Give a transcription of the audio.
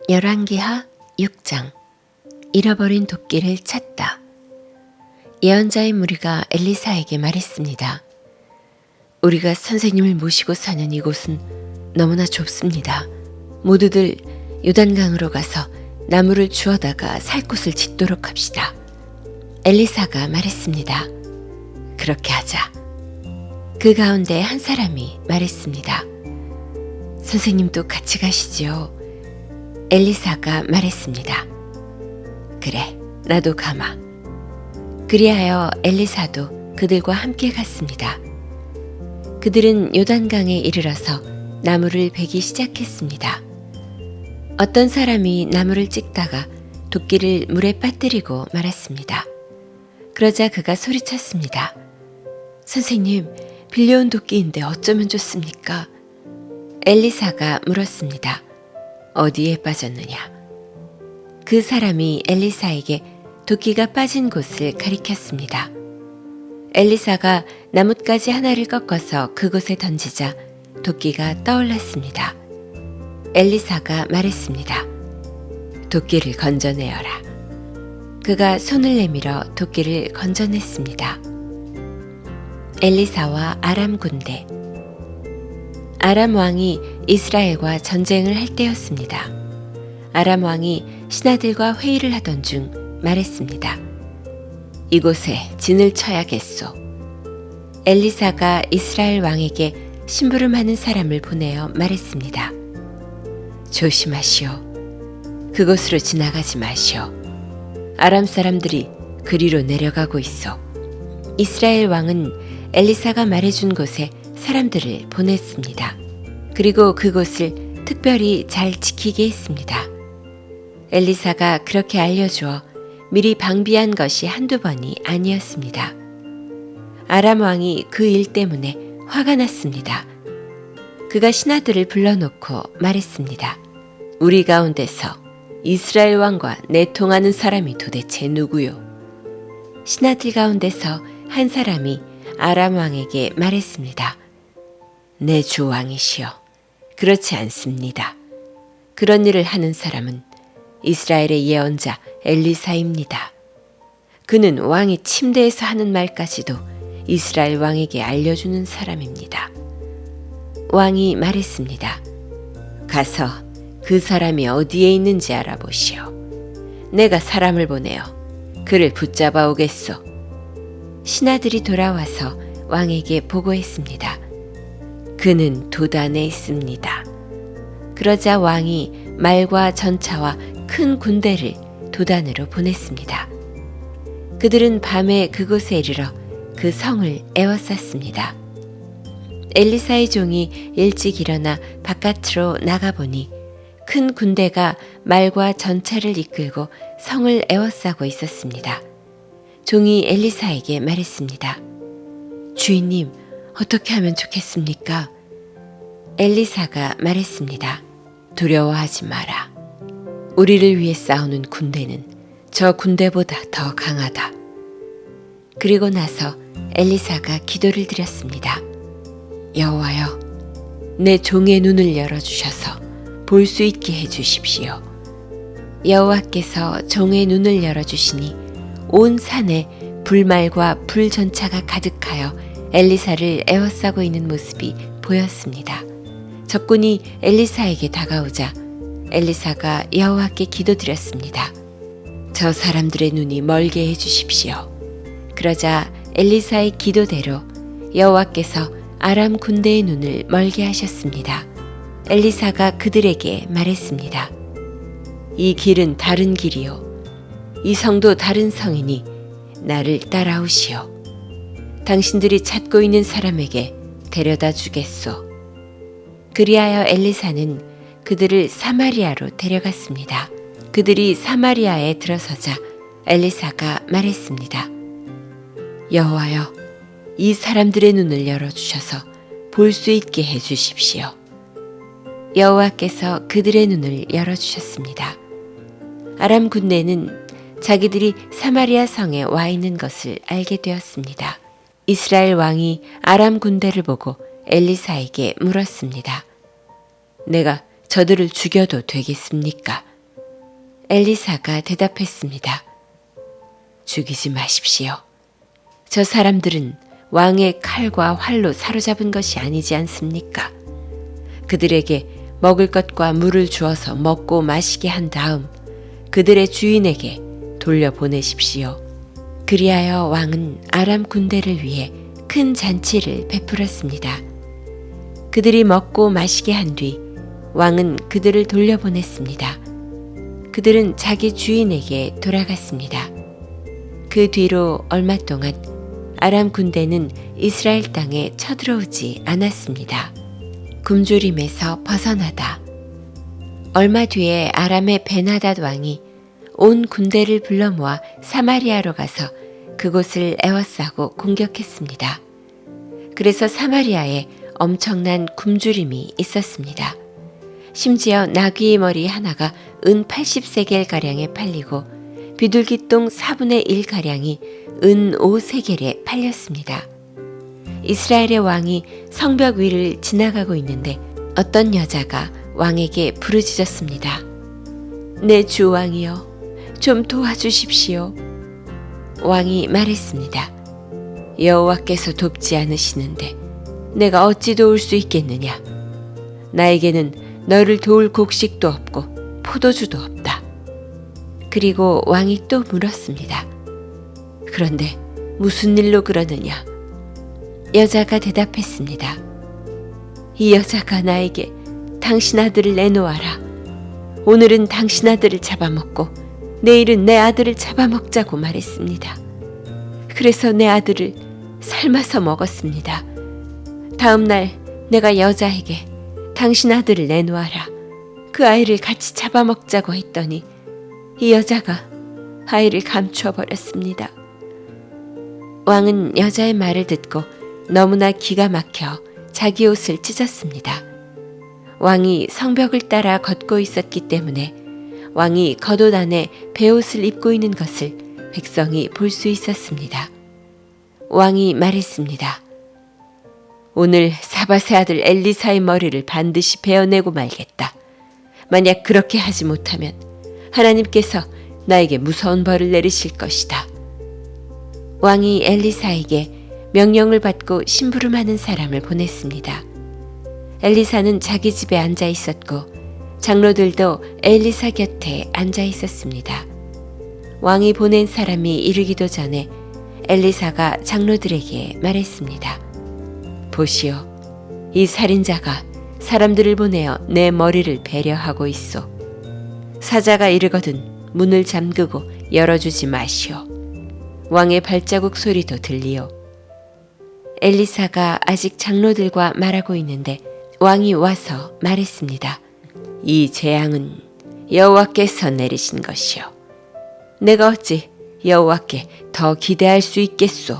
열왕기하 6장. 잃어버린 도끼를 찾다. 예언자의 무리가 엘리사에게 말했습니다. 우리가 선생님을 모시고 사는 이곳은 너무나 좁습니다. 모두들 요단강으로 가서 나무를 주워다가 살 곳을 짓도록 합시다. 엘리사가 말했습니다. 그렇게 하자. 그 가운데 한 사람이 말했습니다. 선생님도 같이 가시지요. 엘리사가 말했습니다. 그래, 나도 가마. 그리하여 엘리사도 그들과 함께 갔습니다. 그들은 요단강에 이르러서 나무를 베기 시작했습니다. 어떤 사람이 나무를 찍다가 도끼를 물에 빠뜨리고 말았습니다. 그러자 그가 소리쳤습니다. 선생님, 빌려온 도끼인데 어쩌면 좋습니까? 엘리사가 물었습니다. 어디에 빠졌느냐? 그 사람이 엘리사에게 도끼가 빠진 곳을 가리켰습니다. 엘리사가 나뭇가지 하나를 꺾어서 그곳에 던지자 도끼가 떠올랐습니다. 엘리사가 말했습니다. 도끼를 건져내어라. 그가 손을 내밀어 도끼를 건져냈습니다. 엘리사와 아람 군대. 아람 왕이 이스라엘과 전쟁을 할 때였습니다. 아람 왕이 신하들과 회의를 하던 중 말했습니다. 이곳에 진을 쳐야겠소. 엘리사가 이스라엘 왕에게 심부름하는 사람을 보내어 말했습니다. 조심하시오. 그곳으로 지나가지 마시오. 아람 사람들이 그리로 내려가고 있어. 이스라엘 왕은 엘리사가 말해준 곳에 사람들을 보냈습니다. 그리고 그곳을 특별히 잘 지키게 했습니다. 엘리사가 그렇게 알려주어 미리 방비한 것이 한두 번이 아니었습니다. 아람 왕이 그 일 때문에 화가 났습니다. 그가 신하들을 불러놓고 말했습니다. 우리 가운데서 이스라엘 왕과 내통하는 사람이 도대체 누구요? 신하들 가운데서 한 사람이 아람 왕에게 말했습니다. 내 주 왕이시여, 그렇지 않습니다. 그런 일을 하는 사람은 이스라엘의 예언자 엘리사입니다. 그는 왕이 침대에서 하는 말까지도 이스라엘 왕에게 알려주는 사람입니다. 왕이 말했습니다. 가서 그 사람이 어디에 있는지 알아보시오. 내가 사람을 보내어 그를 붙잡아 오겠소. 신하들이 돌아와서 왕에게 보고했습니다. 그는 도단에 있습니다. 그러자 왕이 말과 전차와 큰 군대를 도단으로 보냈습니다. 그들은 밤에 그곳에 이르러 그 성을 에워쌌습니다. 엘리사의 종이 일찍 일어나 바깥으로 나가보니 큰 군대가 말과 전차를 이끌고 성을 에워싸고 있었습니다. 종이 엘리사에게 말했습니다. 주인님, 어떻게 하면 좋겠습니까? 엘리사가 말했습니다. 두려워하지 마라. 우리를 위해 싸우는 군대는 저 군대보다 더 강하다. 그리고 나서 엘리사가 기도를 드렸습니다. 여호와여, 내 종의 눈을 열어주셔서 볼 수 있게 해주십시오. 여호와께서 종의 눈을 열어주시니 온 산에 불말과 불전차가 가득하여 엘리사를 에워싸고 있는 모습이 보였습니다. 적군이 엘리사에게 다가오자 엘리사가 여호와께 기도드렸습니다. 저 사람들의 눈이 멀게 해주십시오. 그러자 엘리사의 기도대로 여호와께서 아람 군대의 눈을 멀게 하셨습니다. 엘리사가 그들에게 말했습니다. 이 길은 다른 길이요. 이 성도 다른 성이니 나를 따라오시오. 당신들이 찾고 있는 사람에게 데려다 주겠소. 그리하여 엘리사는 그들을 사마리아로 데려갔습니다. 그들이 사마리아에 들어서자 엘리사가 말했습니다. 여호와여, 이 사람들의 눈을 열어주셔서 볼 수 있게 해주십시오. 여호와께서 그들의 눈을 열어주셨습니다. 아람 군대는 자기들이 사마리아 성에 와 있는 것을 알게 되었습니다. 이스라엘 왕이 아람 군대를 보고 엘리사에게 물었습니다. 내가 저들을 죽여도 되겠습니까? 엘리사가 대답했습니다. 죽이지 마십시오. 저 사람들은 왕의 칼과 활로 사로잡은 것이 아니지 않습니까? 그들에게 먹을 것과 물을 주어서 먹고 마시게 한 다음 그들의 주인에게 돌려보내십시오. 그리하여 왕은 아람 군대를 위해 큰 잔치를 베풀었습니다. 그들이 먹고 마시게 한 뒤 왕은 그들을 돌려보냈습니다. 그들은 자기 주인에게 돌아갔습니다. 그 뒤로 얼마 동안 아람 군대는 이스라엘 땅에 쳐들어오지 않았습니다. 굶주림에서 벗어나다. 얼마 뒤에 아람의 베나닷 왕이 온 군대를 불러 모아 사마리아로 가서 그곳을 에워싸고 공격했습니다. 그래서 사마리아에 엄청난 굶주림이 있었습니다. 심지어 나귀 머리 하나가 은 80세겔가량에 팔리고 비둘기똥 4분의 1가량이 은 5세겔에 팔렸습니다. 이스라엘의 왕이 성벽 위를 지나가고 있는데 어떤 여자가 왕에게 부르짖었습니다. 내 주 왕이여, 좀 도와주십시오. 왕이 말했습니다. 여호와께서 돕지 않으시는데 내가 어찌 도울 수 있겠느냐? 나에게는 너를 도울 곡식도 없고 포도주도 없다. 그리고 왕이 또 물었습니다. 그런데 무슨 일로 그러느냐? 여자가 대답했습니다. 이 여자가 나에게 당신 아들을 내놓아라. 오늘은 당신 아들을 잡아먹고 내일은 내 아들을 잡아먹자고 말했습니다. 그래서 내 아들을 삶아서 먹었습니다. 다음 날 내가 여자에게 당신 아들을 내놓아라. 그 아이를 같이 잡아먹자고 했더니 이 여자가 아이를 감추어 버렸습니다. 왕은 여자의 말을 듣고 너무나 기가 막혀 자기 옷을 찢었습니다. 왕이 성벽을 따라 걷고 있었기 때문에 왕이 겉옷 안에 베옷을 입고 있는 것을 백성이 볼 수 있었습니다. 왕이 말했습니다. 오늘 사밧의 아들 엘리사의 머리를 반드시 베어내고 말겠다. 만약 그렇게 하지 못하면 하나님께서 나에게 무서운 벌을 내리실 것이다. 왕이 엘리사에게 명령을 받고 심부름하는 사람을 보냈습니다. 엘리사는 자기 집에 앉아 있었고 장로들도 엘리사 곁에 앉아 있었습니다. 왕이 보낸 사람이 이르기도 전에 엘리사가 장로들에게 말했습니다. 보시오, 이 살인자가 사람들을 보내어 내 머리를 배려하고 있소. 사자가 이르거든 문을 잠그고 열어주지 마시오. 왕의 발자국 소리도 들리오. 엘리사가 아직 장로들과 말하고 있는데 왕이 와서 말했습니다. 이 재앙은 여호와께서 내리신 것이오. 내가 어찌 여호와께 더 기대할 수 있겠소.